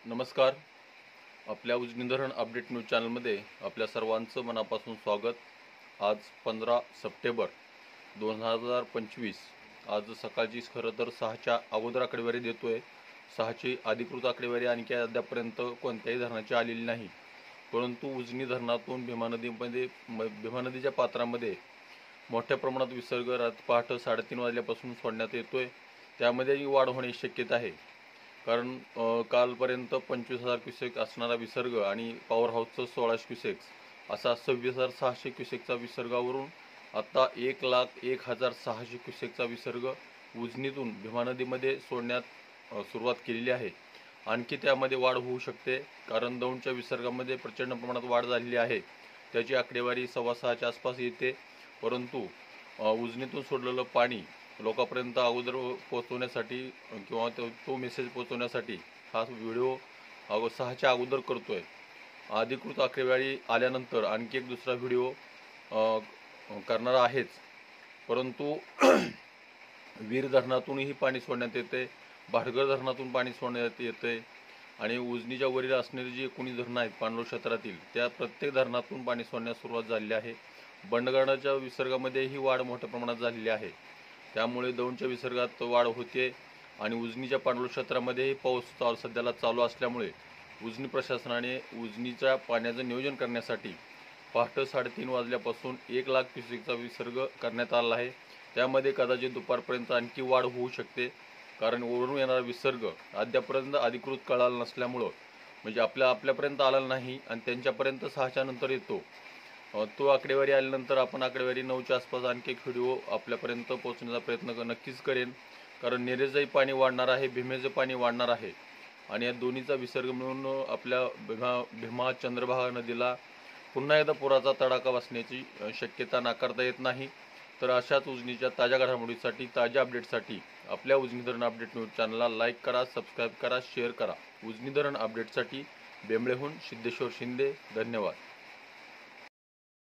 नमस्कार. आपल्या उजनी धरण अपडेट न्यूज चॅनलमध्ये आपल्या सर्वांचं मनापासून स्वागत. आज 15 सप्टेंबर 2025. आज सकाळची खरं तर 6च्या अगोदर आकडेवारी देतोय. 6ची अधिकृत आकडेवारी आणखी अद्यापर्यंत कोणत्याही धरणाची आलेली नाही, परंतु उजनी धरणातून भीमा नदीच्या पात्रामध्ये मोठ्या प्रमाणात विसर्ग पहाटे 3:30 वाजल्यापासून सोडण्यात येतोय. त्यामध्येही वाढ होण्याची शक्यता आहे, कारण कालपर्यंत 25,000 क्युसेक असणारा विसर्ग आणि पॉवर हाऊसचं 1600 क्युसेक्स असा 26,600 क्युसेकचा विसर्गावरून आता 1,01,600 क्युसेकचा विसर्ग उजनीतून भीमा नदीमध्ये सोडण्यात सुरुवात केलेली आहे. आणखी त्यामध्ये वाढ होऊ शकते, कारण दौंडच्या विसर्गामध्ये प्रचंड प्रमाणात वाढ झालेली आहे. त्याची आकडेवारी 6:15च्या आसपास येते, परंतु उजनीतून सोडलेलं पाणी लोकांपर्यंत अगोदर पोहोचवण्यासाठी किंवा तो मेसेज पोहोचवण्यासाठी हा व्हिडिओ 6च्या अगोदर करतोय. अधिकृत आकडेवारी आल्यानंतर आणखी एक दुसरा व्हिडिओ करणार आहेच, परंतु वीर धरणातूनही पाणी सोडण्यात येते, भाटघर धरणातून पाणी सोडण्यात येते आणि उजनीच्या वरील असणारी जी 19 धरणं आहेत पाणलोट क्षेत्रातील, त्या प्रत्येक धरणातून पाणी सोडण्यास सुरुवात झालेली आहे. बंडगडाच्या विसर्गामध्येही वाढ मोठ्या प्रमाणात झालेली आहे. त्यामुळे दौंडच्या विसर्गात वाढ होते आणि उजनीच्या पाणलोट क्षेत्रामध्येही पाऊस सध्याला चालू असल्यामुळे उजनी प्रशासनाने उजनीच्या पाण्याचं नियोजन करण्यासाठी पहाटे 3:30 वाजल्यापासून 1,00,000 क्युसेकचा विसर्ग करण्यात आला आहे. त्यामध्ये कदाचित दुपारपर्यंत आणखी वाढ होऊ शकते, कारण वरून येणारा विसर्ग अद्यापर्यंत अधिकृत कळाला नसल्यामुळं, म्हणजे आपल्यापर्यंत आला नाही आणि त्यांच्यापर्यंत 6च्या नंतर येतो. तो आकडेवारी आल्यानंतर आपण आकडेवारी 9च्या आसपास आणखी एक व्हिडिओ आपल्यापर्यंत पोहोचण्याचा प्रयत्न नक्कीच करेन, कारण नेरेचंही पाणी वाढणार आहे, भीमेचं पाणी वाढणार आहे आणि या दोन्हीचा विसर्ग मिळून आपल्या भीमा चंद्रभागा नदीला पुन्हा एकदा पुराचा तडाखा बसण्याची शक्यता नाकारता येत नाही. तर अशाच उजनीच्या ताज्या घडामोडीसाठी, ताज्या अपडेटसाठी आपल्या उजनी धरण अपडेट न्यूज चॅनलला लाईक करा, सबस्क्राईब करा, शेअर करा. उजनी धरण अपडेटसाठी बेंबळेहून सिद्धेश्वर शिंदे. धन्यवाद.